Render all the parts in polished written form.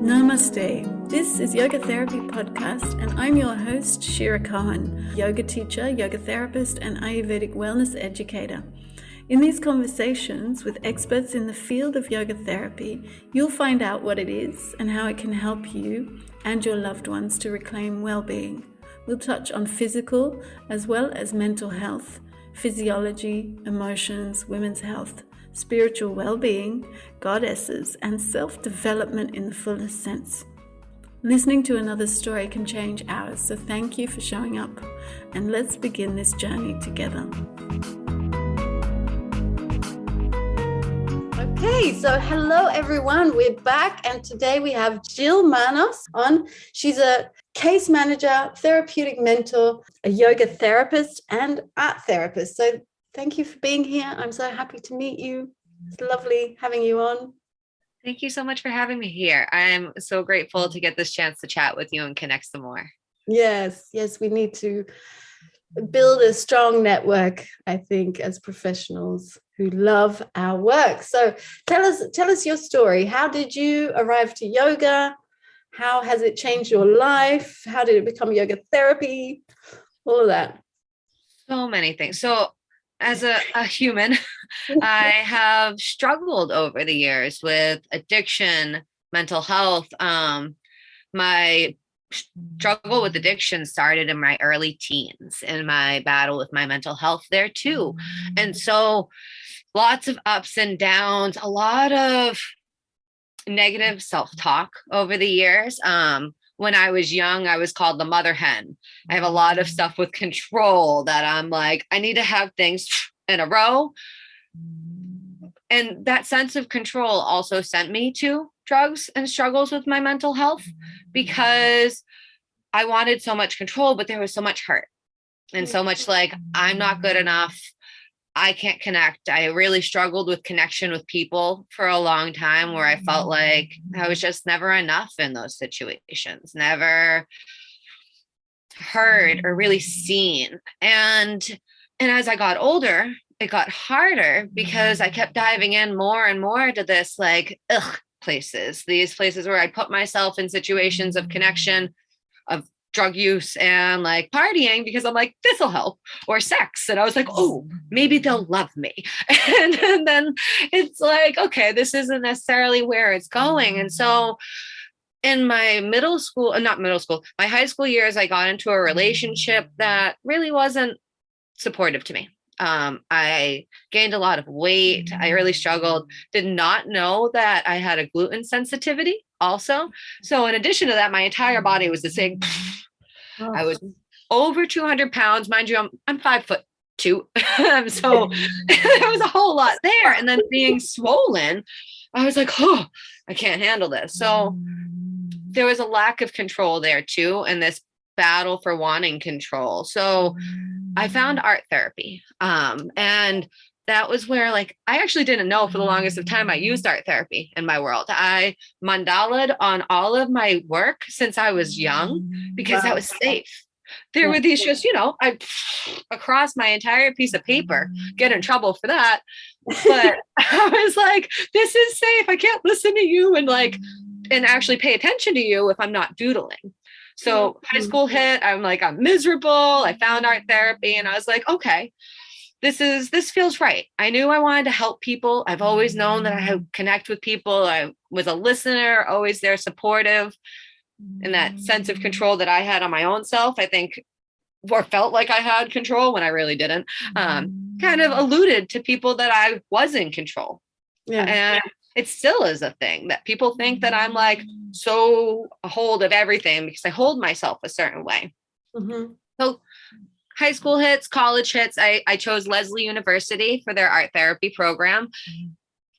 Namaste. This is Yoga Therapy Podcast, and I'm your host, Shira, Cohen, yoga teacher, yoga therapist, and Ayurvedic wellness educator. In these conversations with experts in the field of yoga therapy, you'll find out what it is and how it can help you and your loved ones to reclaim well-being. We'll touch on physical as well as mental health, physiology, emotions, women's health, spiritual well-being, goddesses, and self-development in the fullest sense. Listening to another story can change ours, so thank you for showing up, and let's begin this journey together. Okay, so hello everyone, we're back, and today we have Jil Manos on. She's a case manager, therapeutic mentor, a yoga therapist, and art therapist. So thank you for being here. I'm so happy to meet you. It's lovely having you on. Thank you so much for having me here. I'm so grateful to get this chance to chat with you and connect some more. Yes, we need to build a strong network, I think, as professionals who love our work. So tell us your story. How did you arrive to yoga? How has it changed your life? How did it become yoga therapy? All of that. So many things. So as a human, I have struggled over the years with addiction, mental health. My struggle with addiction started in my early teens, and my battle with my mental health there too. And so lots of ups and downs, a lot of negative self-talk over the years. When I was young, I was called the mother hen. I have a lot of stuff with control that I'm like, I need to have things in a row. And that sense of control also sent me to drugs and struggles with my mental health, because I wanted so much control, but there was so much hurt and so much like, I'm not good enough. I can't connect. I really struggled with connection with people for a long time, where I felt like I was just never enough in those situations, never heard or really seen. And as I got older, it got harder because I kept diving in more and more to this like, these places where I put myself in situations of connection, of drug use and like partying, because I'm like, this will help, or sex. And I was like, oh, maybe they'll love me. And then it's like, okay, this isn't necessarily where it's going. And so in my my high school years, I got into a relationship that really wasn't supportive to me. I gained a lot of weight. I really struggled, did not know that I had a gluten sensitivity also. So in addition to that, my entire body was the same. I was over 200 pounds. Mind you, I'm 5'2". So there was a whole lot there. And then being swollen, I was like, oh, I can't handle this. So there was a lack of control there too, and this battle for wanting control. So I found art therapy. And that was where, like, I actually didn't know for the longest of time I used art therapy in my world. I mandalaed on all of my work since I was young, because that was safe. There were these just, I across my entire piece of paper, get in trouble for that. But I was like, this is safe. I can't listen to you and actually pay attention to you if I'm not doodling. So high school hit, I'm like, I'm miserable. I found art therapy and I was like, okay, this feels right. I knew I wanted to help people. I've always known that I would connect with people. I was a listener, always there, supportive, and that sense of control that I had on my own self, I think, or felt like I had control when I really didn't, kind of alluded to people that I was in control. Yeah. And it still is a thing that people think that I'm like so a hold of everything because I hold myself a certain way. Mm-hmm. So high school hits, college hits. I chose Lesley University for their art therapy program.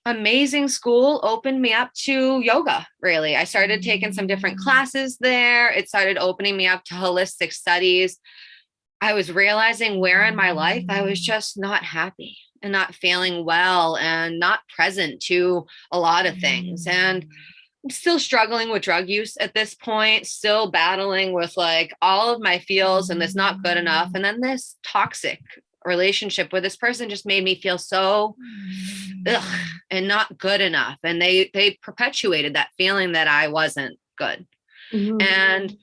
Amazing school, opened me up to yoga, really. I started taking some different classes there. It started opening me up to holistic studies. I was realizing where in my life I was just not happy and not feeling well and not present to a lot of things. And I'm still struggling with drug use at this point, still battling with like all of my feels and this not good enough. And then this toxic relationship with this person just made me feel so ugh, and not good enough. And they perpetuated that feeling that I wasn't good. And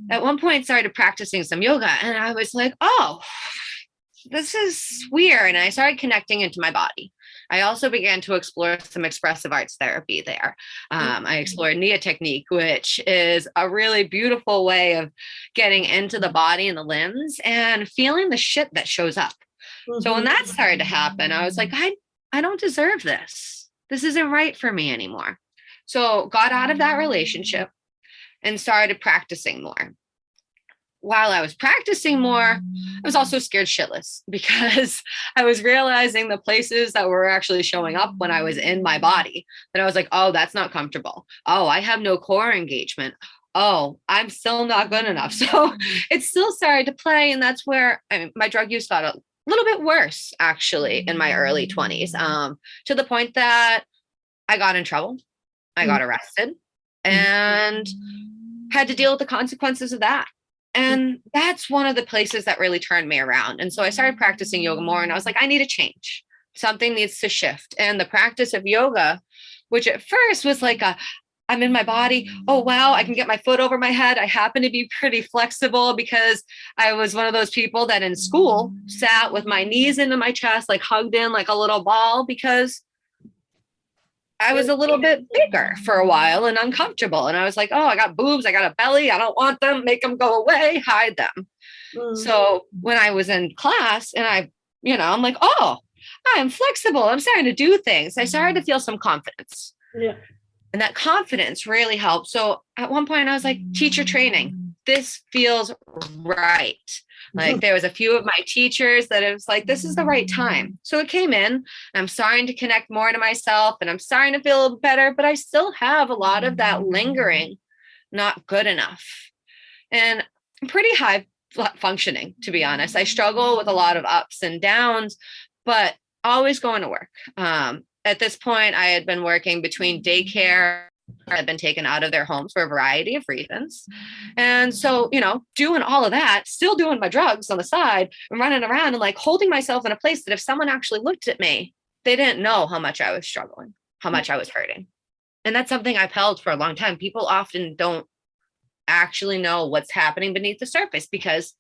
at one point started practicing some yoga and I was like, oh, this is weird. And I started connecting into my body. I also began to explore some expressive arts therapy there. I explored Nia technique, which is a really beautiful way of getting into the body and the limbs and feeling the shit that shows up. So when that started to happen, I was like, I don't deserve this. This isn't right for me anymore. So got out of that relationship and started practicing more. While I was practicing more, I was also scared shitless because I was realizing the places that were actually showing up when I was in my body. That I was like, oh, that's not comfortable. Oh, I have no core engagement. Oh, I'm still not good enough. So it still started to play. And that's where my drug use got a little bit worse, actually, in my early 20s, to the point that I got in trouble. I got arrested and had to deal with the consequences of that. And that's one of the places that really turned me around. And so I started practicing yoga more and I was like, I need a change. Something needs to shift. And the practice of yoga, which at first was like I'm in my body. Oh, wow, I can get my foot over my head. I happen to be pretty flexible because I was one of those people that in school sat with my knees into my chest, like hugged in like a little ball because I was a little bit bigger for a while and uncomfortable. And I was like, oh, I got boobs. I got a belly. I don't want them. Make them go away. Hide them. So when I was in class and I'm like, oh, I'm flexible. I'm starting to do things. I started to feel some confidence. Yeah. And that confidence really helped. So at one point I was like, teacher training, this feels right. Like there was a few of my teachers that it was like, this is the right time. So it came in and I'm starting to connect more to myself and I'm starting to feel a little better, but I still have a lot of that lingering, not good enough. And I'm pretty high functioning, to be honest. I struggle with a lot of ups and downs, but always going to work. At this point, I had been working between daycare. I'd been taken out of their homes for a variety of reasons. And so, doing all of that, still doing my drugs on the side and running around and like holding myself in a place that if someone actually looked at me, they didn't know how much I was struggling, how much I was hurting. And that's something I've held for a long time. People often don't actually know what's happening beneath the surface because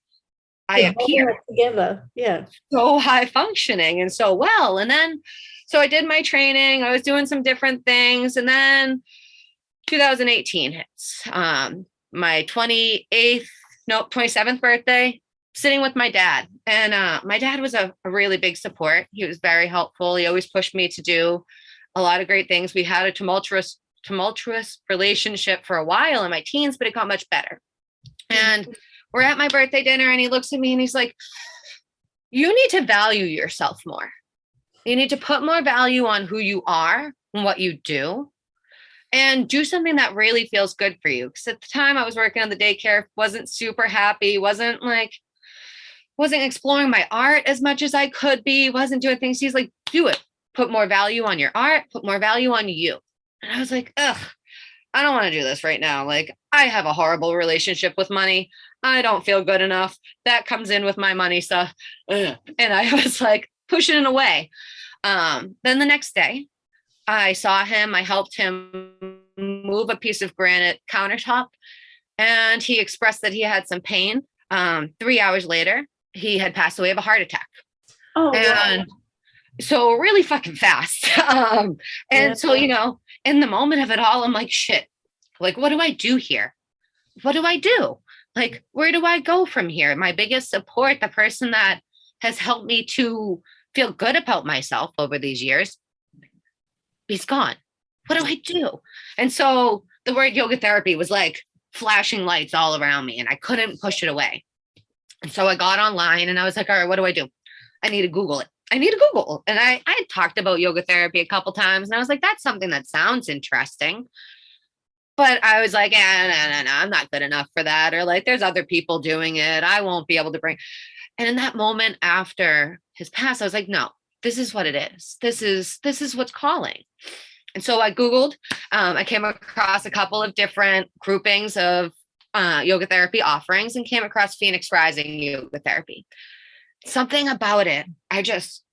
I appear together. Yeah. So high functioning and so well. And then, so I did my training, I was doing some different things. And then 2018 hits, my 27th birthday, sitting with my dad. And my dad was a really big support. He was very helpful. He always pushed me to do a lot of great things. We had a tumultuous relationship for a while in my teens, but it got much better. And we're at my birthday dinner and he looks at me and he's like, you need to value yourself more. You need to put more value on who you are and what you do and do something that really feels good for you. Because at the time I was working on the daycare, wasn't super happy, wasn't exploring my art as much as I could be, wasn't doing things. He's like, do it. Put more value on your art, put more value on you. And I was like, ugh, I don't want to do this right now. Like, I have a horrible relationship with money. I don't feel good enough. That comes in with my money stuff. Ugh. And I was like pushing it away. Then the next day I saw him, I helped him move a piece of granite countertop and he expressed that he had some pain. 3 hours later, he had passed away of a heart attack. Oh, and wow. So really fucking fast. So, in the moment of it all, I'm like, shit, like, what do I do here? What do I do? Like, where do I go from here? My biggest support, the person that has helped me to feel good about myself over these years, he's gone. What do I do? And so the word yoga therapy was like flashing lights all around me and I couldn't push it away. And so I got online and I was like, all right, what do I do? I need to Google it. And I had talked about yoga therapy a couple times and I was like, that's something that sounds interesting. But I was like, no, I'm not good enough for that. Or like, there's other people doing it. I won't be able to bring. And in that moment after his pass, I was like, no, this is what it is. This is what's calling. And so I Googled, I came across a couple of different groupings of yoga therapy offerings and came across Phoenix Rising yoga therapy. Something about it,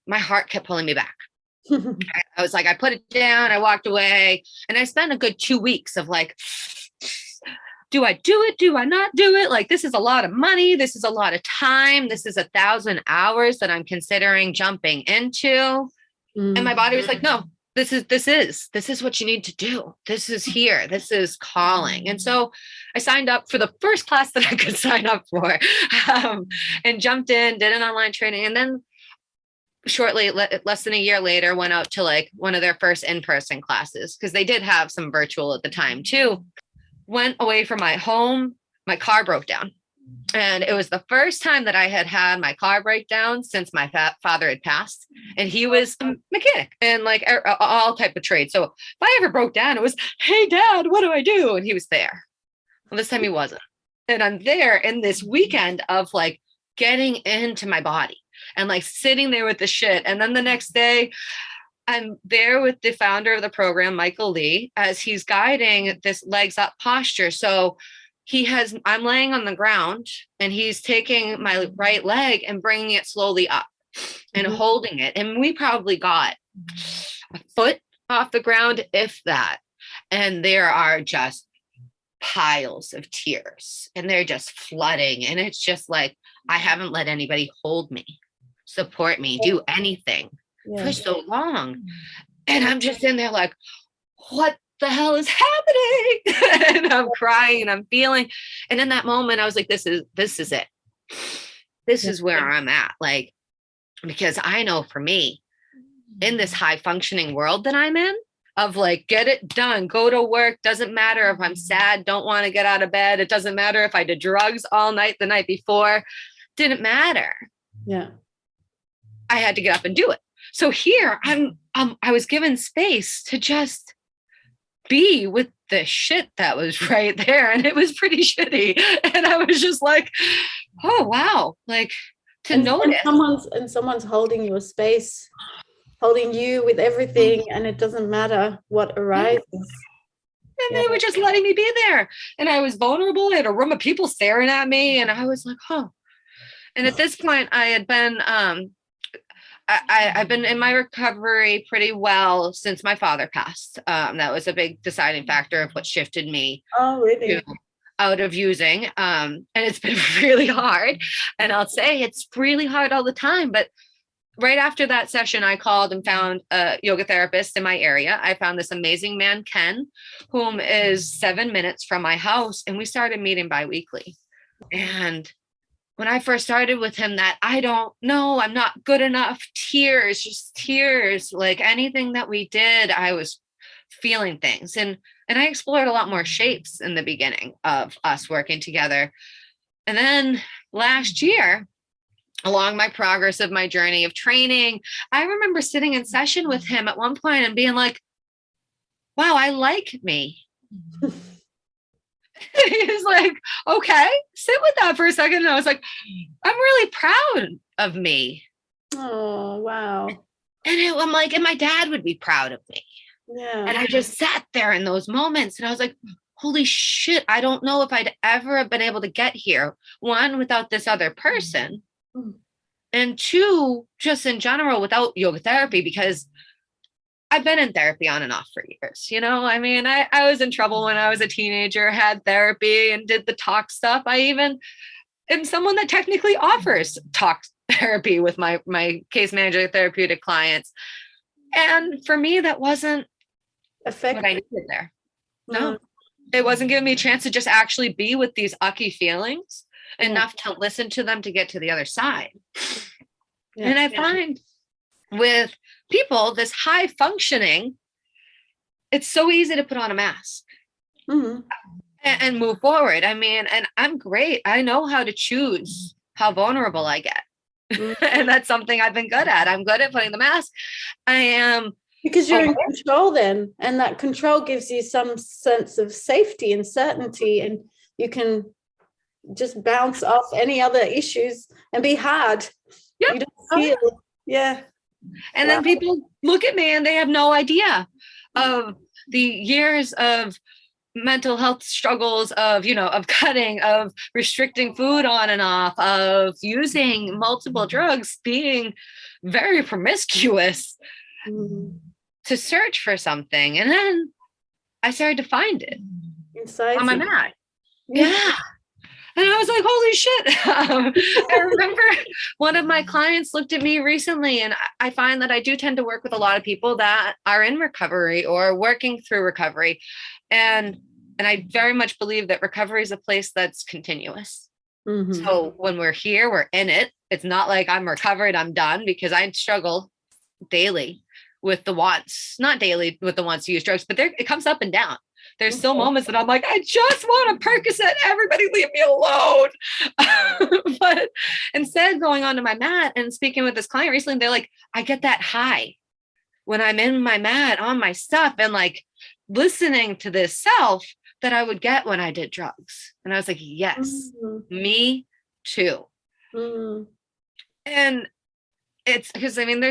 my heart kept pulling me back. I was like, I put it down, I walked away, and I spent a good 2 weeks of like, do I do it? Do I not do it? Like, this is a lot of money. This is a lot of time. This is 1,000 hours that I'm considering jumping into. And my body was like, no, this is what you need to do. This is here. This is calling. And so I signed up for the first class that I could sign up for, and jumped in, did an online training. And then shortly, less than a year later, went out to like one of their first in-person classes, because they did have some virtual at the time too. Went away from my home, my car broke down. And it was the first time that I had my car break down since my father had passed. And he was a mechanic and like all type of trades. So if I ever broke down, it was, hey, Dad, what do I do? And he was there. Well, this time he wasn't. And I'm there in this weekend of like getting into my body and like sitting there with the shit. And then the next day, I'm there with the founder of the program, Michael Lee, as he's guiding this legs up posture. So I'm laying on the ground and he's taking my right leg and bringing it slowly up and holding it. And we probably got a foot off the ground, if that. And there are just piles of tears and they're just flooding. And it's just like, I haven't let anybody hold me, support me, do anything for so long. And I'm just in there like, what the hell is happening? And I'm crying and I'm feeling. And in that moment, I was like, this is it. This is where I'm at. Like, because I know for me, in this high functioning world that I'm in, of like, get it done, go to work. Doesn't matter if I'm sad, don't want to get out of bed. It doesn't matter if I did drugs all night the night before. Didn't matter. Yeah. I had to get up and do it. So here I was given space to just be with the shit that was right there. And it was pretty shitty. And I was just like, oh, wow. Like notice. And someone's holding your space, holding you with everything. And it doesn't matter what arises. And they were just letting me be there. And I was vulnerable. I had a room of people staring at me. And I was like, oh. And at this point I had been, I've been in my recovery pretty well since my father passed. That was a big deciding factor of what shifted me out of using. And it's been really hard. And I'll say it's really hard all the time. But right after that session, I called and found a yoga therapist in my area. I found this amazing man, Ken, whom is 7 minutes from my house. And we started meeting biweekly. And when I first started with him, that I don't know, I'm not good enough, tears, just tears, like anything that we did, I was feeling things. And I explored a lot more shapes in the beginning of us working together. And then last year, along my progress of my journey of training, I remember sitting in session with him at one point and being like, wow, I like me. He's like, okay, sit with that for a second. And I was like, I'm really proud of me. Oh, wow. And I'm like, and my dad would be proud of me. Yeah. And I just sat there in those moments and I was like, holy shit, I don't know if I'd ever have been able to get here. One, without this other person. And two, just in general, without yoga therapy, because I've been in therapy on and off for years. You know, I mean, I was in trouble when I was a teenager, had therapy and did the talk stuff. I even am someone that technically offers talk therapy with my case manager therapeutic clients. And for me, that wasn't effective. What I needed there. No, it wasn't giving me a chance to just actually be with these ucky feelings enough to listen to them to get to the other side. And I find with people, this high functioning, it's so easy to put on a mask and move forward. I mean, and I'm great. I know how to choose how vulnerable I get. And that's something I've been good at. I'm good at putting the mask. I am. Because you're in control then. And that control gives you some sense of safety and certainty. And you can just bounce off any other issues and be hard. Yep. You don't feel, And then people look at me and they have no idea of the years of mental health struggles of cutting, of restricting food on and off, of using multiple drugs, being very promiscuous. to search for something. And then I started to find it inside on my mat. Yeah. And I was like, holy shit. I remember one of my clients looked at me recently, and I find that I do tend to work with a lot of people that are in recovery or working through recovery. And I very much believe that recovery is a place that's continuous. So when we're here, we're in it. It's not like I'm recovered, I'm done, because I struggle daily with the wants, not daily with the wants to use drugs, but it comes up and down. There's still moments that I'm like, I just want a Percocet. Everybody leave me alone. But instead going onto my mat and speaking with this client recently, they're like, I get that high when I'm in my mat on my stuff and like listening to this self that I would get when I did drugs. And I was like, yes, me too. And it's because, I mean,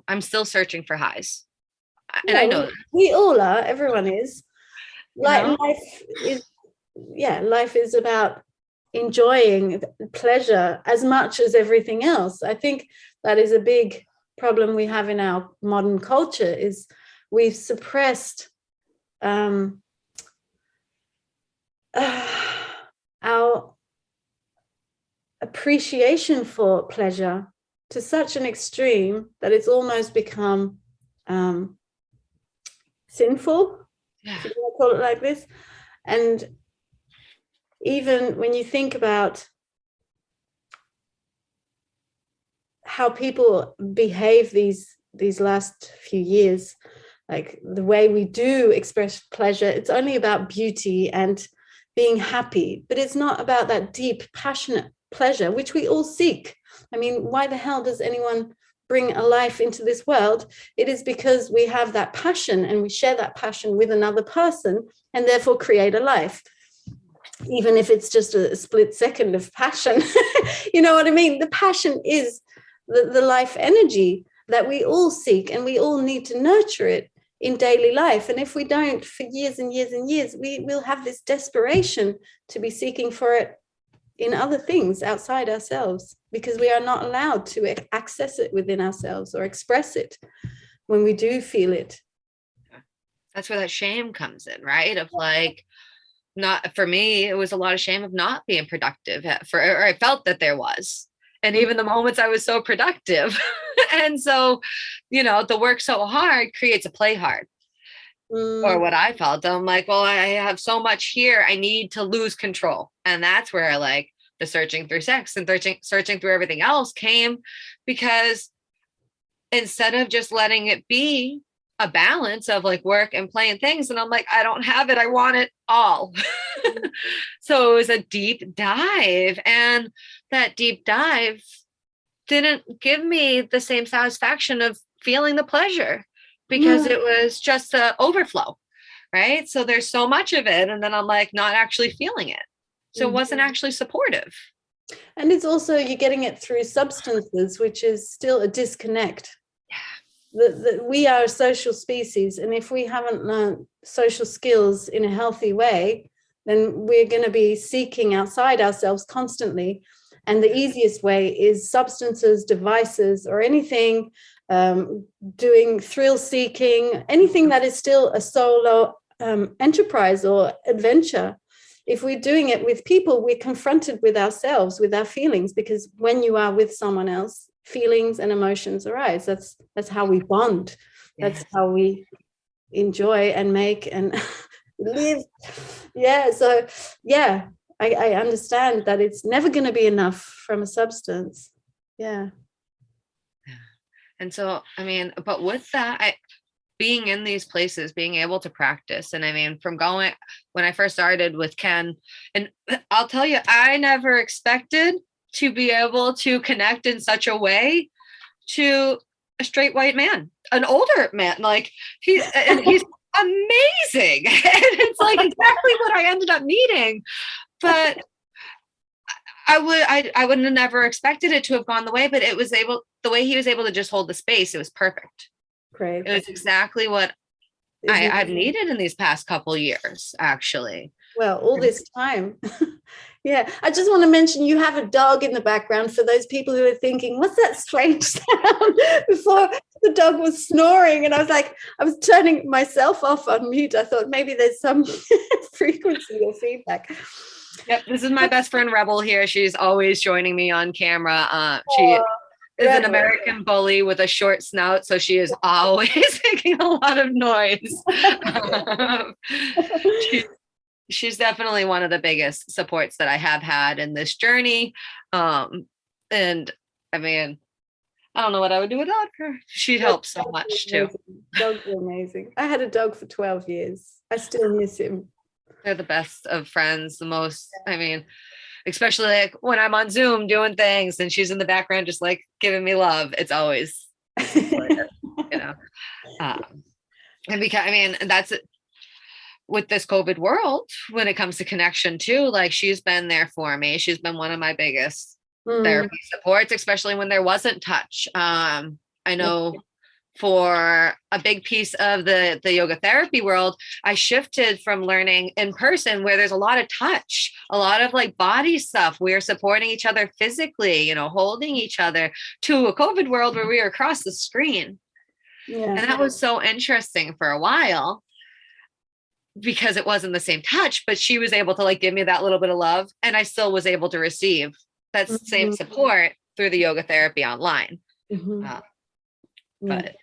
I'm still searching for highs. And I know we all are, everyone is. Like life is about enjoying pleasure as much as everything else. I think that is a big problem we have in our modern culture, is we've suppressed our appreciation for pleasure to such an extreme that it's almost become sinful. Yeah. If you want to call it like this. And even when you think about how people behave these last few years, like the way we do express pleasure, it's only about beauty and being happy, but it's not about that deep, passionate pleasure, which we all seek. I mean, why the hell does anyone bring a life into this world? It is because we have that passion and we share that passion with another person and therefore create a life, even if it's just a split second of passion. You know what I mean? The passion is the life energy that we all seek, and we all need to nurture it in daily life. And if we don't, for years and years and years, we will have this desperation to be seeking for it in other things outside ourselves, because we are not allowed to access it within ourselves or express it when we do feel it. That's where that shame comes in, right? Of like, not for me, it was a lot of shame of not being productive, or I felt that there was. And even the moments I was so productive. And so, the work so hard creates a play hard. Or what I felt. I'm like, well, I have so much here. I need to lose control. And that's where like the searching through sex and searching through everything else came, because instead of just letting it be a balance of like work and play and things, and I'm like, I don't have it. I want it all. So it was a deep dive, and that deep dive didn't give me the same satisfaction of feeling the pleasure, because it was just the overflow, right? So there's so much of it, and then I'm like not actually feeling it. So it wasn't actually supportive. And it's also, you're getting it through substances, which is still a disconnect. Yeah. We are a social species, and if we haven't learned social skills in a healthy way, then we're going to be seeking outside ourselves constantly. And the easiest way is substances, devices, or anything, doing thrill seeking, anything that is still a solo enterprise or adventure. If we're doing it with people, we're confronted with ourselves, with our feelings, because when you are with someone else, feelings and emotions arise. That's how we bond. Yes. That's how we enjoy and make and live. Yeah. So yeah, I understand that it's never going to be enough from a substance. Yeah. And so, I mean, but with that, being in these places, being able to practice. And I mean, from when I first started with Ken, and I'll tell you, I never expected to be able to connect in such a way to a straight white man, an older man. Like he's amazing. And it's like exactly what I ended up needing. But I wouldn't have never expected it to have gone the way, but the way he was able to just hold the space, it was perfect. Great. It was exactly what I've needed in these past couple years, actually. Well, all this time. Yeah. I just want to mention you have a dog in the background for those people who are thinking, what's that strange sound? Before the dog was snoring. And I was like, I was turning myself off on mute. I thought maybe there's some frequency or feedback. Yep. This is my best friend Rebel here. She's always joining me on camera. She is an American bully with a short snout, so she is always making a lot of noise. She's definitely one of the biggest supports that I have had in this journey. And I mean, I don't know what I would do without her. She helps so much too. Dogs are amazing. I had a dog for 12 years. I still miss him. They're the best of friends, the most, I mean, especially like when I'm on Zoom doing things and she's in the background, just like giving me love. It's always, you know, and because, I mean, that's with this COVID world, when it comes to connection too, like she's been there for me. She's been one of my biggest therapy supports, especially when there wasn't touch. I know for a big piece of the yoga therapy world, I shifted from learning in person where there's a lot of touch, a lot of like body stuff. We're supporting each other physically, you know, holding each other, to a COVID world where we were across the screen. Yeah. And that was so interesting for a while because it wasn't the same touch, but she was able to like give me that little bit of love. And I still was able to receive that same support through the yoga therapy online. But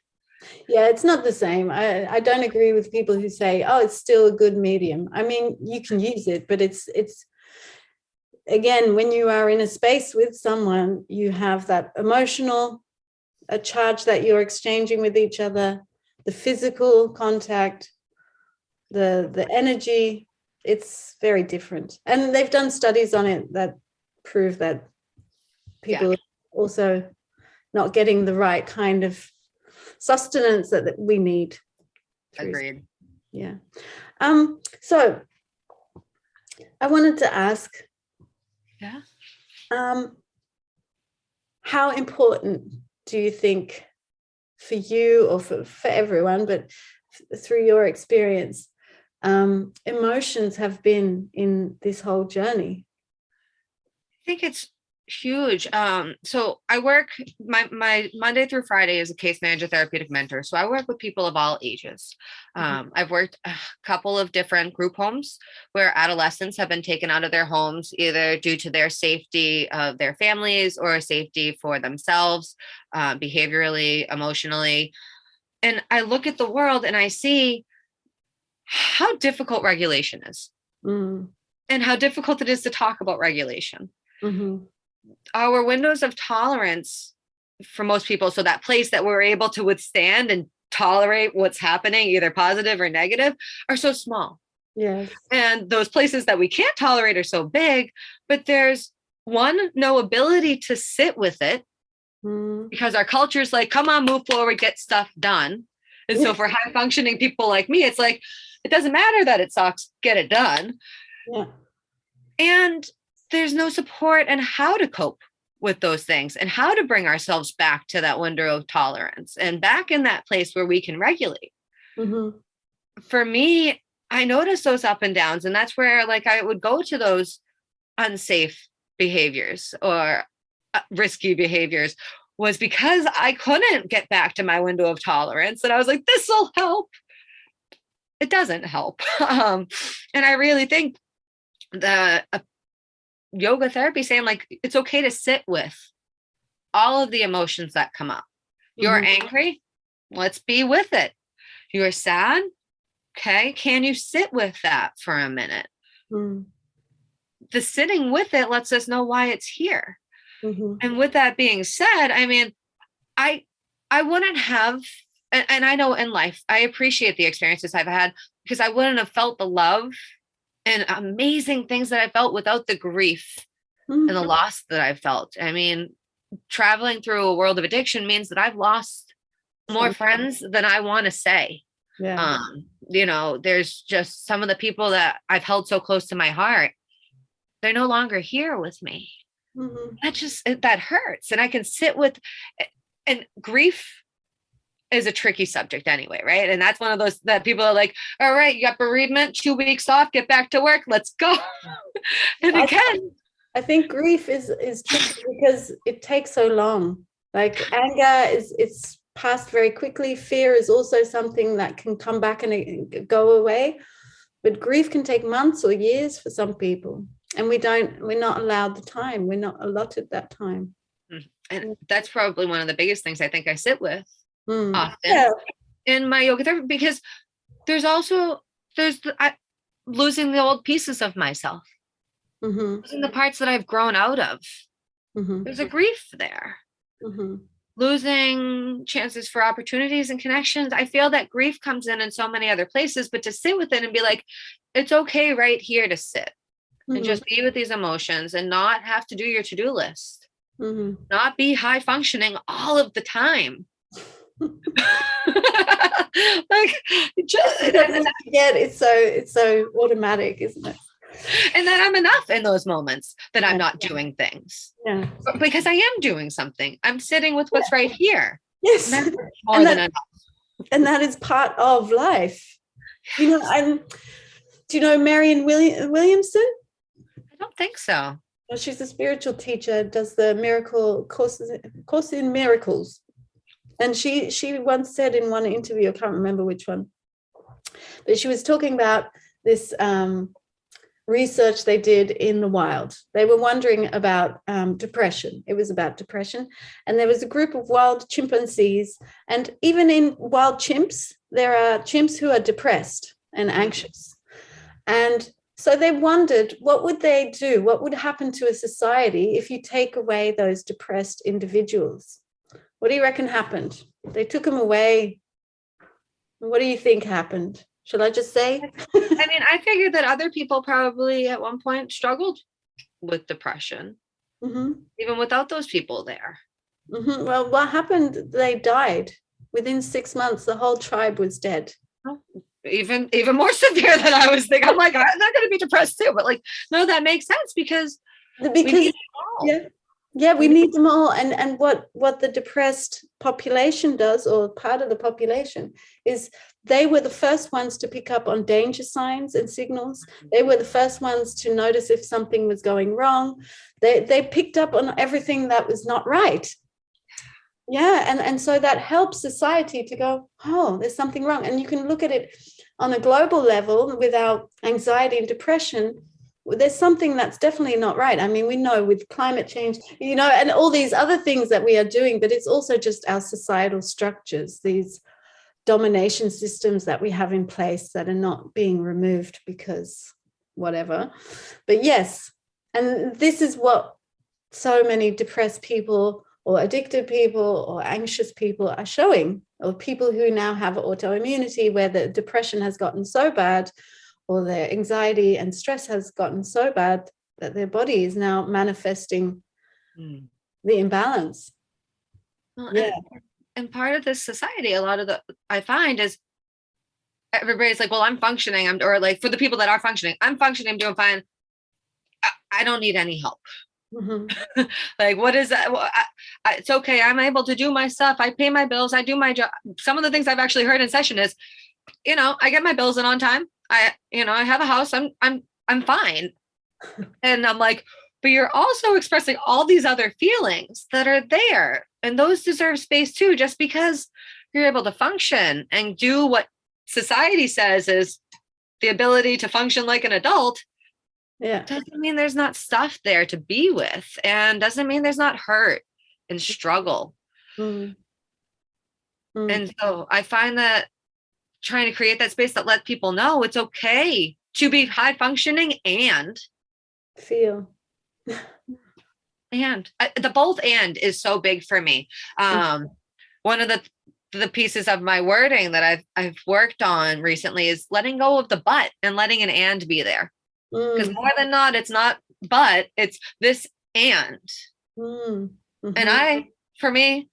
yeah, it's not the same. I don't agree with people who say, oh, it's still a good medium. I mean, you can use it, but it's again, when you are in a space with someone, you have that emotional a charge that you're exchanging with each other, the physical contact, the energy. It's very different. And they've done studies on it that prove that people are also not getting the right kind of sustenance that we need. Agreed. Yeah. So I wanted to ask, how important do you think for you or for everyone, but through your experience, emotions have been in this whole journey? I think it's huge. So I work my Monday through Friday as a case manager, therapeutic mentor. So I work with people of all ages. I've worked a couple of different group homes where adolescents have been taken out of their homes, either due to their safety of their families or safety for themselves, behaviorally, emotionally. And I look at the world and I see how difficult regulation is and how difficult it is to talk about regulation. Our windows of tolerance for most people, so that place that we're able to withstand and tolerate what's happening, either positive or negative, are so small. Yes. And those places that we can't tolerate are so big, but there's no ability to sit with it because our culture is like, come on, move forward, get stuff done. And so for high functioning people like me, it's like, it doesn't matter that it sucks, get it done. Yeah. And there's no support on how to cope with those things and how to bring ourselves back to that window of tolerance and back in that place where we can regulate. For me, I notice those up and downs, and that's where like I would go to those unsafe behaviors or risky behaviors, was because I couldn't get back to my window of tolerance. And I was like, this will help. It doesn't help. And I really think the yoga therapy saying like, it's okay to sit with all of the emotions that come up. You're angry. Let's be with it. You're sad. Okay. Can you sit with that for a minute? The sitting with it lets us know why it's here. And with that being said, I mean, I wouldn't have, and I know in life, I appreciate the experiences I've had because I wouldn't have felt the love and amazing things that I felt without the grief and the loss that I felt. I mean, traveling through a world of addiction means that I've lost more friends than I want to say. Yeah. You know, there's just some of the people that I've held so close to my heart. They're no longer here with me. That hurts. And I can sit with, and grief is a tricky subject anyway, right? And that's one of those that people are like, all right, you got bereavement, 2 weeks off, get back to work, let's go. And again, I think grief is tricky because it takes so long. Like anger it's passed very quickly. Fear is also something that can come back and go away. But grief can take months or years for some people. And we're not allowed the time. We're not allotted that time. And that's probably one of the biggest things I think I sit with often in my yoga therapy, because there's losing the old pieces of myself, losing the parts that I've grown out of. There's a grief there. Losing chances for opportunities and connections. I feel that grief comes in so many other places, but to sit with it and be like, it's okay right here to sit and just be with these emotions and not have to do your to-do list, not be high functioning all of the time. Like, just it's so automatic, isn't it? And that I'm enough in those moments that I'm not doing things. Yeah. Because I am doing something. I'm sitting with what's right here. Yes. And more than enough. And that is part of life. You know, do you know Marianne Williamson? I don't think so. Well, she's a spiritual teacher, does the course in miracles. And she once said in one interview, I can't remember which one, but she was talking about this research they did in the wild. They were wondering about depression. It was about depression. And there was a group of wild chimpanzees. And even in wild chimps, there are chimps who are depressed and anxious. And so they wondered, what would they do? What would happen to a society if you take away those depressed individuals? What do you reckon happened? They took them away. What do you think happened? Should I just say? I mean, I figured that other people probably at one point struggled with depression, even without those people there. Well, what happened? They died. Within 6 months, the whole tribe was dead. Oh, even more severe than I was thinking. I'm like, I'm not going to be depressed too. But like, no, that makes sense because we need them all. And what the depressed population does, or part of the population, is they were the first ones to pick up on danger signs and signals. They were the first ones to notice if something was going wrong. They picked up on everything that was not right. Yeah, and so that helps society to go, oh, there's something wrong. And you can look at it on a global level with our anxiety and depression. There's something that's definitely not right. I mean, we know with climate change, and all these other things that we are doing, but it's also just our societal structures, these domination systems that we have in place that are not being removed because whatever. But yes, and this is what so many depressed people or addicted people or anxious people are showing, or people who now have autoimmunity where the depression has gotten so bad, or their anxiety and stress has gotten so bad that their body is now manifesting the imbalance. Well, and part of this society, a lot of I find is everybody's like, well, I'm functioning. Or like for the people that are functioning, I'm functioning, I'm doing fine. I don't need any help. Like, what is that? Well, it's okay. I'm able to do my stuff. I pay my bills. I do my job. Some of the things I've actually heard in session is, I get my bills in on time. I have a house. I'm fine. And I'm like, but you're also expressing all these other feelings that are there, and those deserve space too. Just because you're able to function and do what society says is the ability to function like an adult, doesn't mean there's not stuff there to be with, and doesn't mean there's not hurt and struggle. And so I find that trying to create that space that let people know it's okay to be high functioning and feel. And the both and is so big for me. One of the pieces of my wording that I've worked on recently is letting go of the but and letting an and be there. Because more than not, it's not but, it's this and. And for me,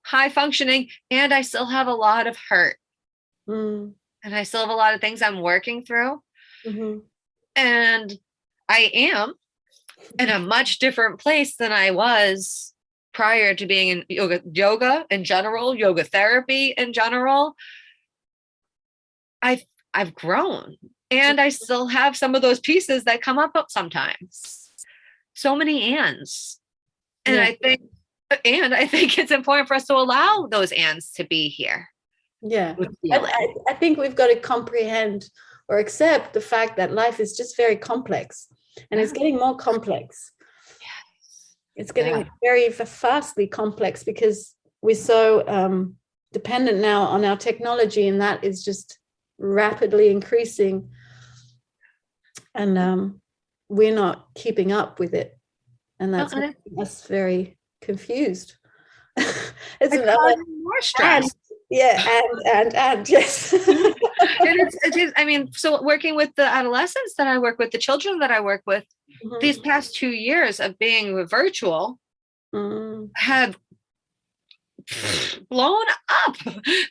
high functioning, and I still have a lot of hurt. And I still have a lot of things I'm working through. And I am in a much different place than I was prior to being in yoga in general, yoga therapy in general, I've grown, and I still have some of those pieces that come up sometimes. So many ands. And Yeah. I think it's important for us to allow those ands to be here. Yeah. I think we've got to comprehend or accept the fact that life is just very complex, and it's getting more complex. It's getting very fastly complex because we're so dependent now on our technology, and that is just rapidly increasing, and we're not keeping up with it, and that's making us very confused. It's another more stress. And yes. It is, I mean, so working with the adolescents that I work with, the children that I work with, these past 2 years of being virtual have blown up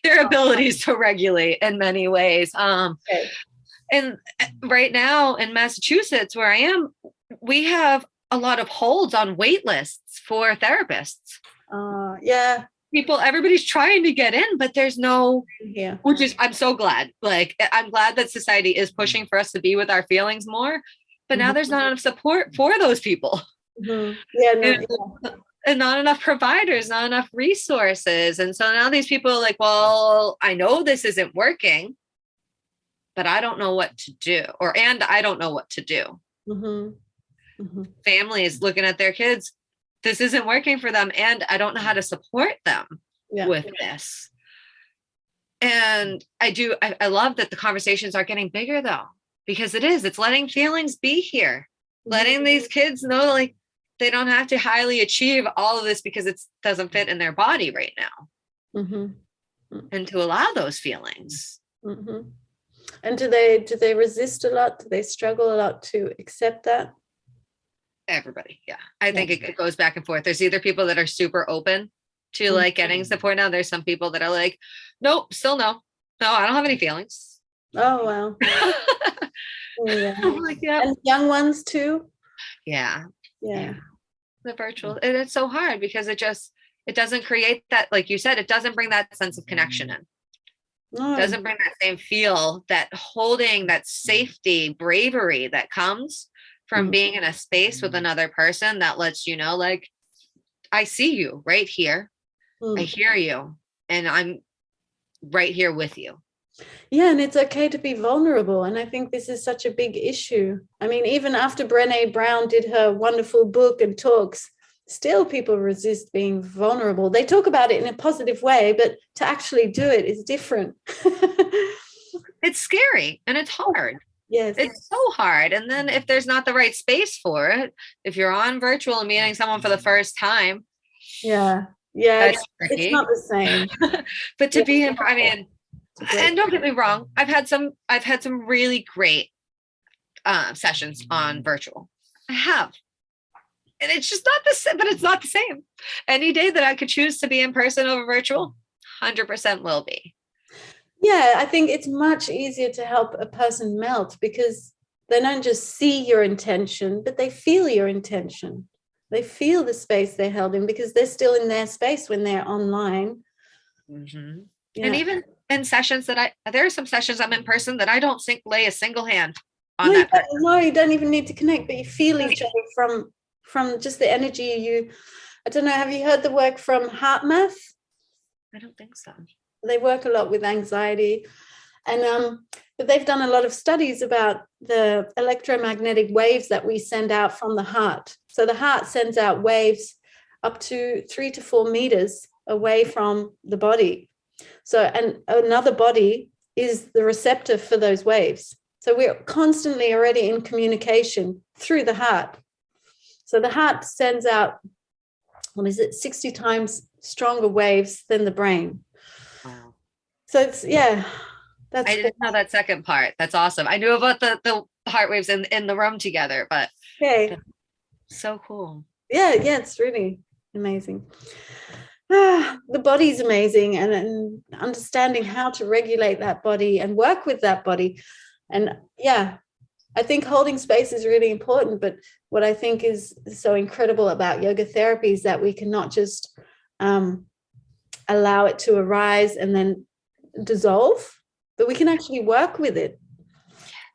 their abilities to regulate in many ways. And right now in Massachusetts, where I am, we have a lot of holds on wait lists for therapists. Everybody's trying to get in, but there's no, which is, I'm so glad. Like, I'm glad that society is pushing for us to be with our feelings more, but now there's not enough support for those people. And not enough providers, not enough resources. And so now these people are like, well, I know this isn't working, but I don't know what to do. And I don't know what to do. Families looking at their kids, this isn't working for them, and I don't know how to support them with this. And I love that the conversations are getting bigger, though, because it's letting feelings be here, letting these kids know, like, they don't have to highly achieve all of this because it doesn't fit in their body right now, and to allow those feelings. And do they resist a lot? Do they struggle a lot to accept that? Everybody. Yeah. I think it goes back and forth. There's either people that are super open to like getting support now. There's some people that are like, nope, still no, I don't have any feelings. Oh, wow. I'm like, yeah. And young ones too. Yeah. The virtual, and it's so hard because it doesn't create that, like you said, it doesn't bring that sense of connection in. It doesn't bring that same feel, that holding, that safety, bravery that comes from being in a space with another person that lets you know, like, I see you right here. I hear you, and I'm right here with you. Yeah, and it's okay to be vulnerable. And I think this is such a big issue. I mean, even after Brene Brown did her wonderful book and talks, still people resist being vulnerable. They talk about it in a positive way, but to actually do it is different. It's scary and it's hard. Yes. It's so hard. And then if there's not the right space for it, if you're on virtual and meeting someone for the first time. It's not the same. But to be in, I mean, and don't get me wrong, I've had some really great sessions on virtual. I have. And it's just not the same, but it's not the same. Any day that I could choose to be in person over virtual, 100% will be. Yeah, I think it's much easier to help a person melt because they don't just see your intention, but they feel your intention. They feel the space they're held in because they're still in their space when they're online. And even in sessions there are some sessions I'm in person that I don't lay a single hand on that person. No, you don't even need to connect, but you feel each other from just the energy. I don't know, have you heard the work from HeartMath? I don't think so. They work a lot with anxiety, and but they've done a lot of studies about the electromagnetic waves that we send out from the heart. So the heart sends out waves up to 3 to 4 meters away from the body. So, and another body is the receptor for those waves. So we're constantly already in communication through the heart. So the heart sends out, 60 times stronger waves than the brain. Wow. So it's, I didn't know that second part. That's awesome. I knew about the heart waves in the room together, but so cool. Yeah, it's really amazing. The body's amazing, and understanding how to regulate that body and work with that body. And I I think holding space is really important, but what I think is so incredible about yoga therapy is that we can not just allow it to arise and then dissolve, but we can actually work with it.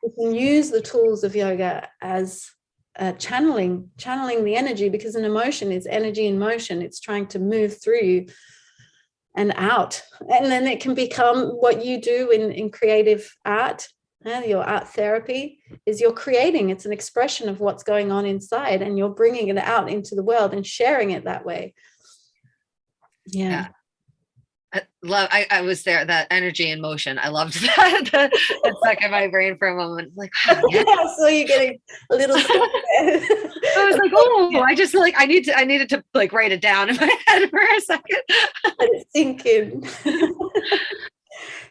We can use the tools of yoga as channeling the energy, because an emotion is energy in motion. It's trying to move through you and out, and then it can become what you do in creative art. Your art therapy is you're creating. It's an expression of what's going on inside, and you're bringing it out into the world and sharing it that way. Yeah. I was there, that energy in motion. I loved that. That stuck in my brain for a moment. Like, oh, yeah. So you're getting a little stuck there. I was like, oh, I just feel like I needed to like write it down in my head for a second. Let it sink in.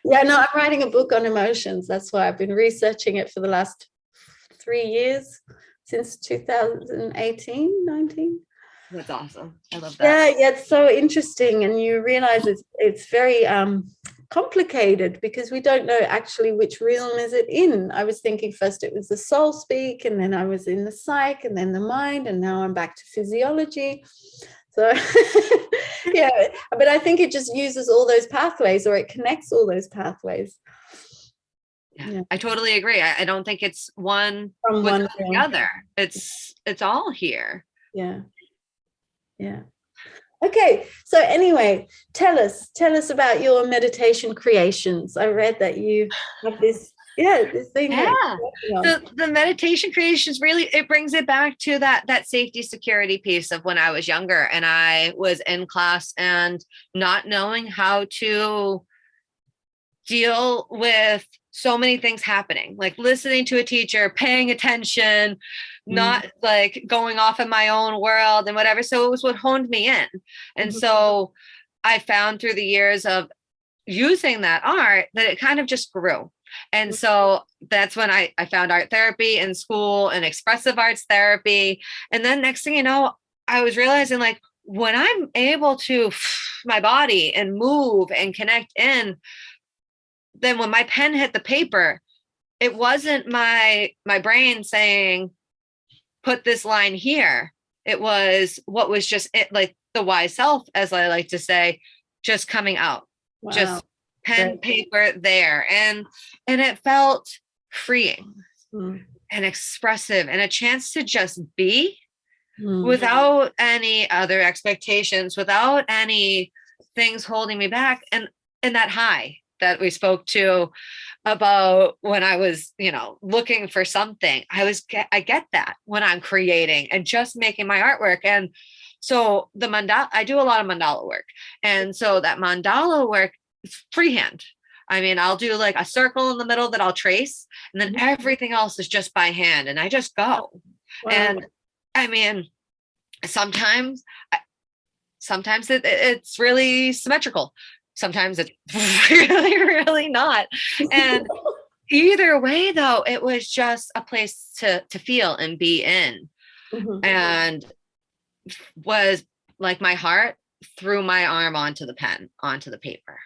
Yeah, no, I'm writing a book on emotions. That's why I've been researching it for the last 3 years, since 2018, 19. That's awesome. I love that. Yeah, it's so interesting, and you realize it's very complicated, because we don't know actually which realm is it in. I was thinking first it was the soul speak, and then I was in the psyche, and then the mind, and now I'm back to physiology. So yeah, but I think it just uses all those pathways, or it connects all those pathways. Yeah. I totally agree. I don't think it's one From with one the other. It's all here. Yeah. Okay, so anyway, tell us about your meditation creations. I read that you have this thing. Yeah. The meditation creations, really, it brings it back to that safety security piece of when I was younger and I was in class and not knowing how to deal with so many things happening, like listening to a teacher, paying attention, not like going off in my own world and whatever. So it was what honed me in. And so I found through the years of using that art that it kind of just grew. And so that's when I found art therapy in school and expressive arts therapy. And then next thing you know, I was realizing, like, when I'm able to my body and move and connect in, then when my pen hit the paper, it wasn't my brain saying, put this line here. It was what was just it, like the wise self, as I like to say, just coming out. Wow. Just pen, paper there. And it felt freeing and expressive, and a chance to just be without any other expectations, without any things holding me back. And that high that we spoke to about when I was, looking for something, I get that when I'm creating and just making my artwork. And so I do a lot of mandala work. And so that mandala work is freehand. I mean, I'll do like a circle in the middle that I'll trace, and then everything else is just by hand, and I just go. Wow. And I mean, sometimes it's really symmetrical. Sometimes it's really, really not. And either way, though, it was just a place to feel and be in. And was like my heart threw my arm onto the pen, onto the paper.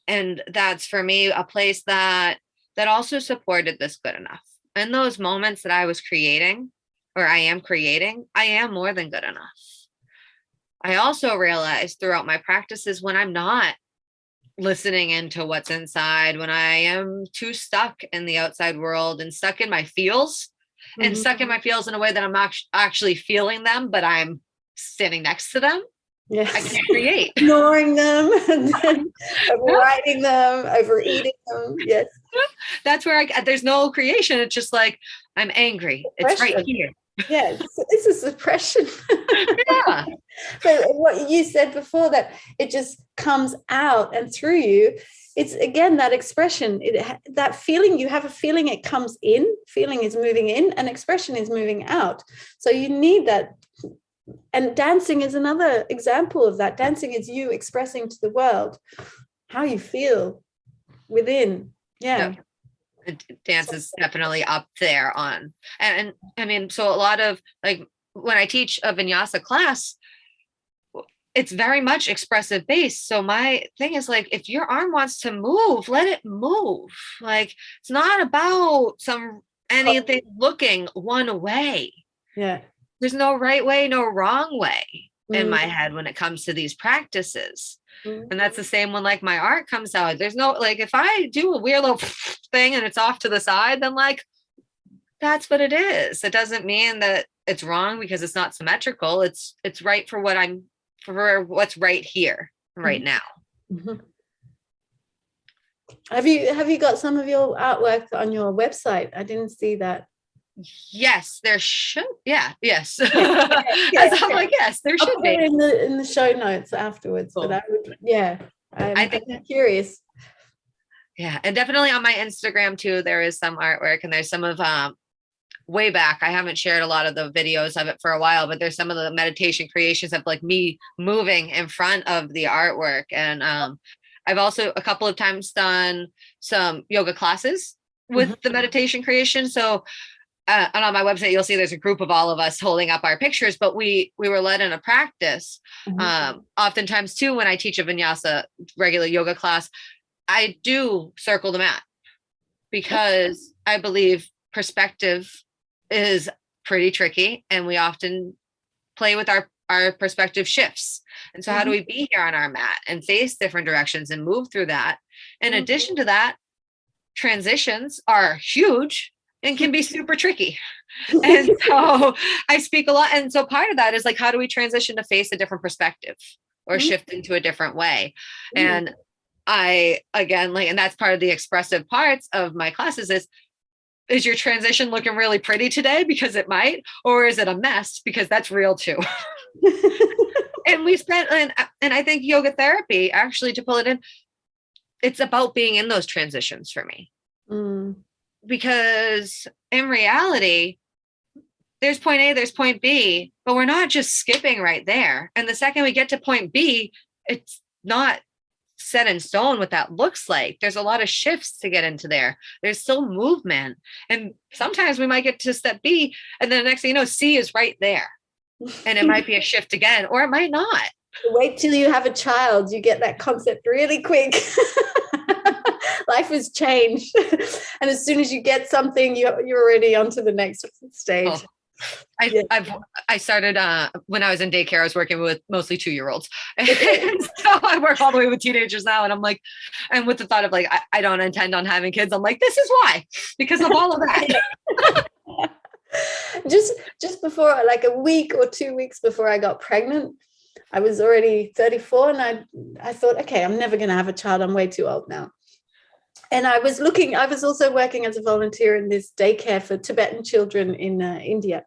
And that's, for me, a place that also supported this good enough. In those moments that I was creating, or I am creating, I am more than good enough. I also realized throughout my practices, when I'm not listening into what's inside, when I am too stuck in the outside world and stuck in my feels, and stuck in my feels in a way that I'm actually feeling them, but I'm standing next to them. Yes. I can't create. Ignoring them, and then overriding them, overeating them. Yes. That's where there's no creation. It's just like, I'm angry. It's right here. Yeah, it's a suppression. Yeah. But what you said before, that it just comes out and through you, it's again that expression, that feeling. You have a feeling, it comes in, feeling is moving in, and expression is moving out. So you need that. And dancing is another example of that. Dancing is you expressing to the world how you feel within. Yeah. Dance is definitely up there on, and I mean, so a lot of, like, when I teach a vinyasa class, it's very much expressive based. So my thing is, like, if your arm wants to move, let it move. Like, it's not about some anything looking one way. Yeah. There's no right way, no wrong way in my head when it comes to these practices. And that's the same when like my art comes out. There's no, like, if I do a weird little thing and it's off to the side, then like, that's what it is. It doesn't mean that it's wrong because it's not symmetrical. It's right for what's right here, right now. Mm-hmm. Have you got some of your artwork on your website? I didn't see that. Yes, there should. Yeah, yes. Yes, I'm like, yes, there should I'll be put it in the show notes afterwards. Cool. But I would, I think I'm curious. Yeah, and definitely on my Instagram too, there is some artwork, and there's some of way back. I haven't shared a lot of the videos of it for a while, but there's some of the meditation creations of like me moving in front of the artwork. And I've also a couple of times done some yoga classes with the meditation creation. So and on my website, you'll see there's a group of all of us holding up our pictures, but we were led in a practice. Oftentimes too, when I teach a vinyasa regular yoga class, I do circle the mat because I believe perspective is pretty tricky, and we often play with our perspective shifts. And so how do we be here on our mat and face different directions and move through that? In addition to that, transitions are huge and can be super tricky. And so I speak a lot. And so part of that is like, how do we transition to face a different perspective or shift into a different way? And I, again, like, and that's part of the expressive parts of my classes is your transition looking really pretty today? Because it might, or is it a mess? Because that's real too. And we spent, and I think yoga therapy, actually, to pull it in, it's about being in those transitions for me. Because in reality, there's point A, there's point B, but we're not just skipping right there. And the second we get to point B, it's not set in stone what that looks like. There's a lot of shifts to get into there. There's still movement. And sometimes we might get to step B, and then the next thing you know, C is right there. And it might be a shift again, or it might not. Wait till you have a child. You get that concept really quick. Life has changed. And as soon as you get something, you're already on to the next stage. I started when I was in daycare. I was working with mostly 2-year-olds. And so I work all the way with teenagers now. And I'm like, and with the thought of like, I don't intend on having kids. I'm like, this is why, because of all of that. Just before, like a week or 2 weeks before I got pregnant, I was already 34, and I thought, okay, I'm never going to have a child. I'm way too old now. And I was also working as a volunteer in this daycare for Tibetan children in India.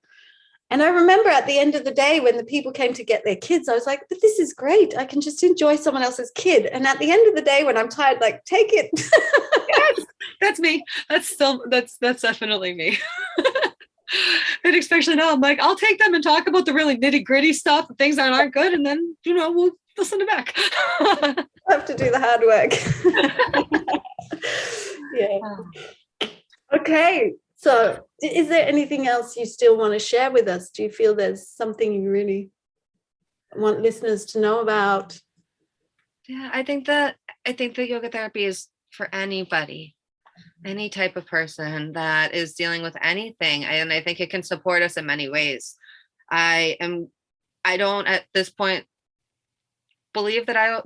And I remember at the end of the day, when the people came to get their kids, I was like, but this is great. I can just enjoy someone else's kid. And at the end of the day, when I'm tired, like, take it. Yes, that's me. That's definitely me. And especially now, I'm like, I'll take them and talk about the really nitty gritty stuff, the things that aren't good. And then, we'll listen to back. I have to do the hard work. Yeah. Okay. So is there anything else you still want to share with us? Do you feel there's something you really want listeners to know about? Yeah, I think that yoga therapy is for anybody, any type of person that is dealing with anything. And I think it can support us in many ways. I don't at this point believe that I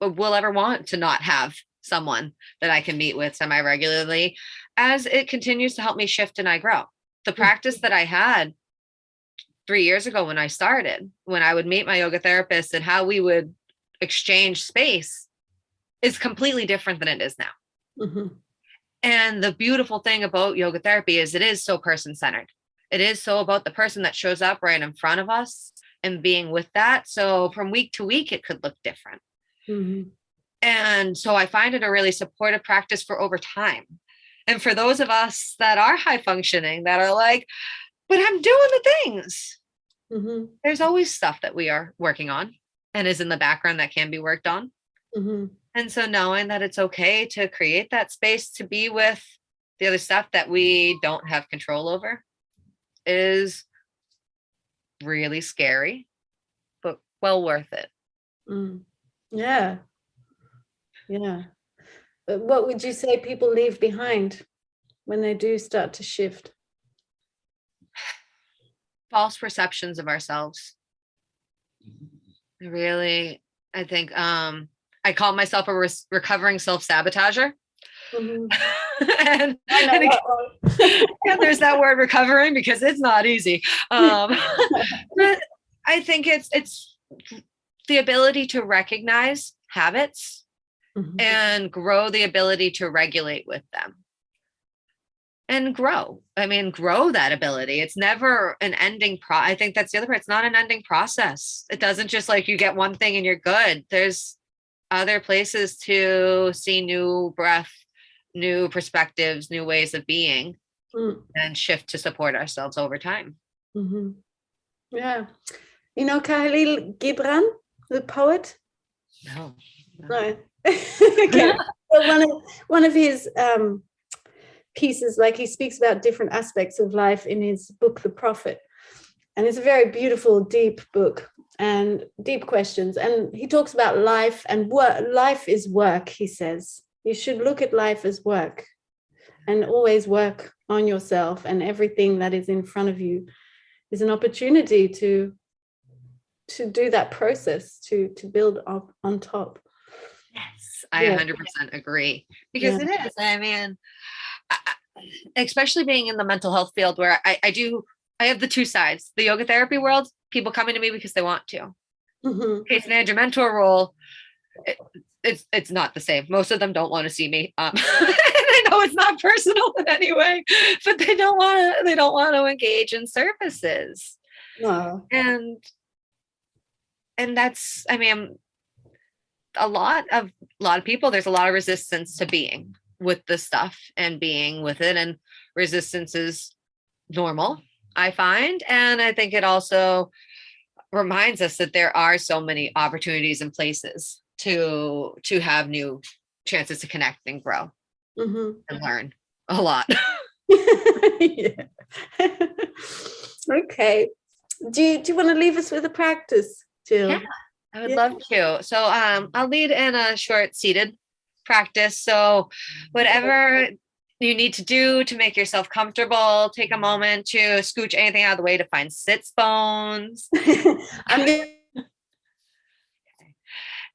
will ever want to not have someone that I can meet with semi-regularly, as it continues to help me shift and I grow. The practice that I had 3 years ago when I started, when I would meet my yoga therapist and how we would exchange space, is completely different than it is now. And the beautiful thing about yoga therapy is it is so person-centered. It is so about the person that shows up right in front of us and being with that. So from week to week, it could look different. And so I find it a really supportive practice for over time. And for those of us that are high functioning, that are like, but I'm doing the things. There's always stuff that we are working on and is in the background that can be worked on. And so knowing that it's okay to create that space to be with the other stuff that we don't have control over is really scary, but well worth it. Yeah. But what would you say people leave behind when they do start to shift? false perceptions of ourselves. I think I call myself a recovering self-sabotager. Mm-hmm. and, and there's that word recovering because it's not easy. But I think it's the ability to recognize habits and grow the ability to regulate with them. And grow that ability. It's never an ending I think that's the other part. It's not an ending process. It doesn't just like you get one thing and you're good. There's other places to see new breath, new perspectives, new ways of being, and shift to support ourselves over time. Mm-hmm. Yeah. You know Kahlil Gibran, the poet? No. Okay. Well, one of his pieces, like he speaks about different aspects of life in his book, The Prophet. And it's a very beautiful, deep book and deep questions. And he talks about life and work. Life is work, he says. You should look at life as work and always work on yourself, and everything that is in front of you is an opportunity to do that process, to build up on top. Yes, I 100% agree, because it is. I mean, especially being in the mental health field where I have the two sides. The yoga therapy world, people coming to me because they want to. Case manager mentor role, it's not the same. Most of them don't want to see me. And I know it's not personal in any way, but they don't want to engage in services. No. And that's, I mean, a lot of people, there's a lot of resistance to being with the stuff and being with it, and resistance is normal, I find. And I think it also reminds us that there are so many opportunities and places to have new chances to connect and grow and learn a lot. Yeah. Okay. Do you want to leave us with a practice, Jill? Yeah, I would love to. So I'll lead in a short seated practice. So whatever you need to do to make yourself comfortable, take a moment to scooch anything out of the way to find sits bones.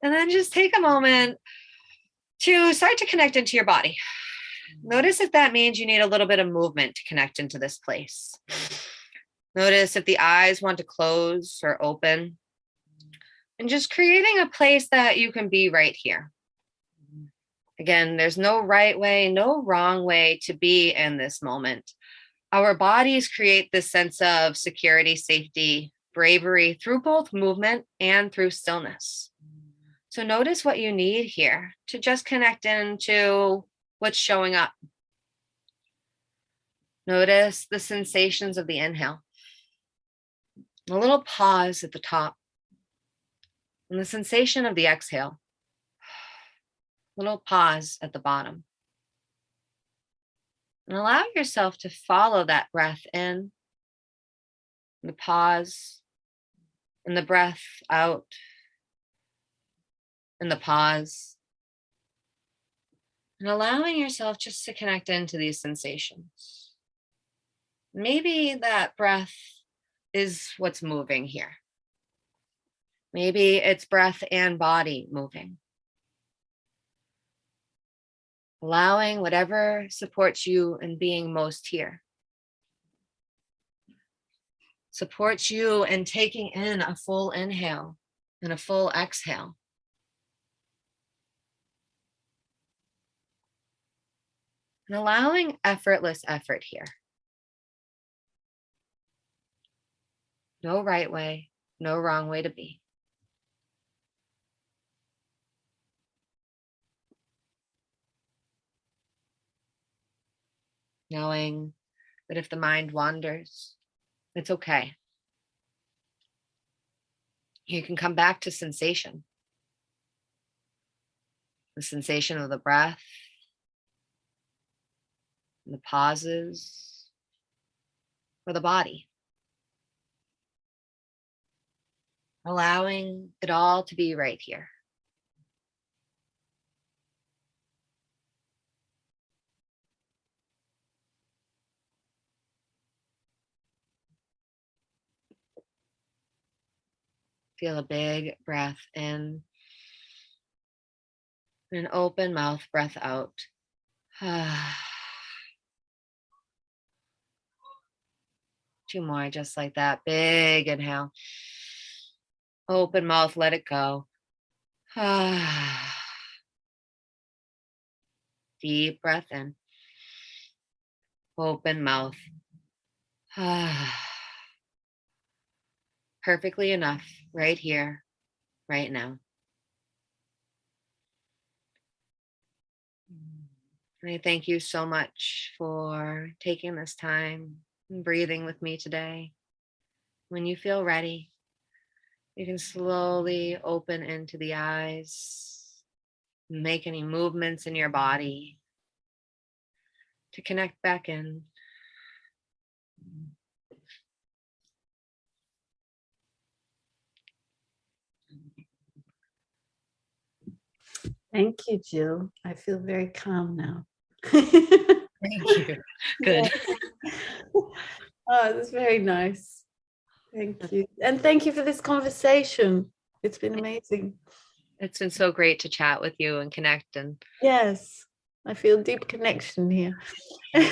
And then just take a moment to start to connect into your body. Notice if that means you need a little bit of movement to connect into this place. Notice if the eyes want to close or open. And just creating a place that you can be right here. Again, there's no right way, no wrong way to be in this moment. Our bodies create this sense of security, safety, bravery through both movement and through stillness. So notice what you need here to just connect into what's showing up. Notice the sensations of the inhale. A little pause at the top. And the sensation of the exhale. A little pause at the bottom. And allow yourself to follow that breath in, the pause, and the breath out, and the pause. And allowing yourself just to connect into these sensations. Maybe that breath is what's moving here. Maybe it's breath and body moving. Allowing whatever supports you in being most here. Supports you in taking in a full inhale and a full exhale. And allowing effortless effort here. No right way, no wrong way to be. Knowing that if the mind wanders, it's okay. You can come back to sensation. The sensation of the breath, and the pauses, or the body. Allowing it all to be right here. Feel a big breath in and an open mouth breath out. 2 more, just like that. Big inhale. Open mouth, let it go. Deep breath in. Open mouth. Perfectly enough right here, right now. And I thank you so much for taking this time and breathing with me today. When you feel ready, you can slowly open into the eyes, make any movements in your body to connect back in. Thank you, Jill. I feel very calm now. Thank you. Good. Oh, that's very nice. Thank you. And thank you for this conversation. It's been amazing. It's been so great to chat with you and connect. And yes, I feel deep connection here. Do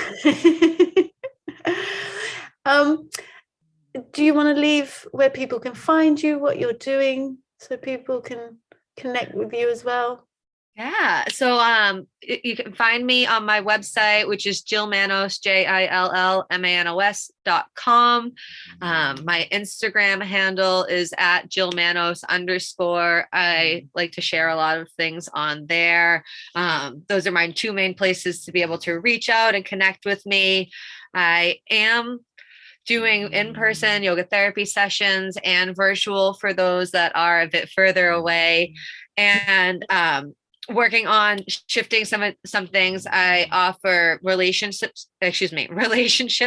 you want to leave where people can find you, what you're doing, so people can connect with you as well? Yeah. So you can find me on my website, which is Jil Manos, JILLMANOS.com. My Instagram handle is at Jil Manos _. I like to share a lot of things on there. Those are my 2 main places to be able to reach out and connect with me. I am doing in-person yoga therapy sessions and virtual for those that are a bit further away. And working on shifting some things. I offer relationship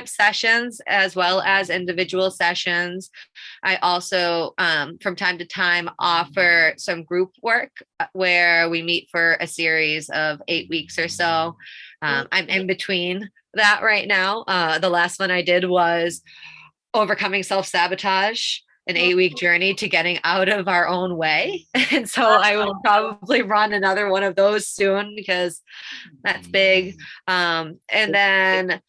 sessions as well as individual sessions. I also, from time to time, offer some group work where we meet for a series of 8 weeks or so. I'm in between that right now. The last one I did was overcoming self-sabotage, an 8-week journey to getting out of our own way. And so I will probably run another one of those soon because that's big. And then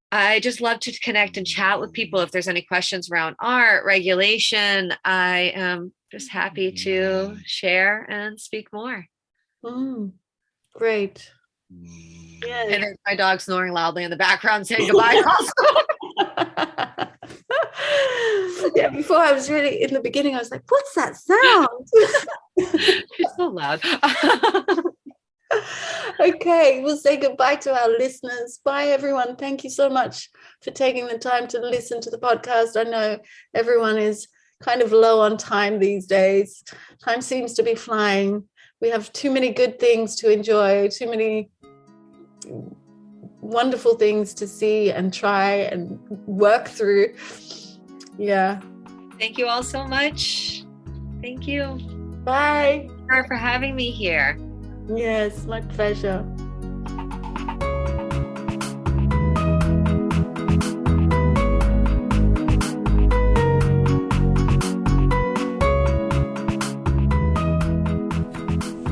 I just love to connect and chat with people. If there's any questions around art, regulation, I am just happy to share and speak more. Great. Yeah. And there's my dog snoring loudly in the background saying goodbye. Yeah, before I was really, in the beginning, I was like, what's that sound? She's so loud. Okay, we'll say goodbye to our listeners. Bye, everyone. Thank you so much for taking the time to listen to the podcast. I know everyone is kind of low on time these days. Time seems to be flying. We have too many good things to enjoy, too many wonderful things to see and try and work through. Yeah. Thank you all so much. Thank you. Bye. For having me here. Yes, my pleasure.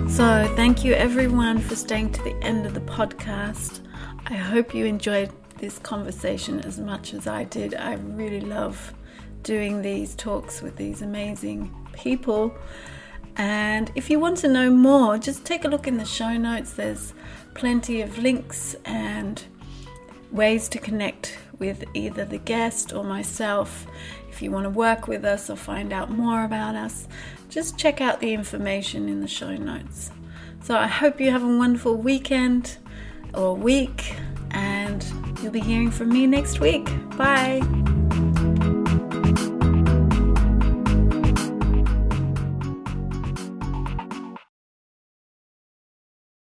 So thank you everyone for staying to the end of the podcast. I hope you enjoyed this conversation as much as I did. I really love doing these talks with these amazing people. And if you want to know more, just take a look in the show notes. There's plenty of links and ways to connect with either the guest or myself. If you want to work with us or find out more about us, just check out the information in the show notes. So I hope you have a wonderful weekend or week, and you'll be hearing from me next week. Bye.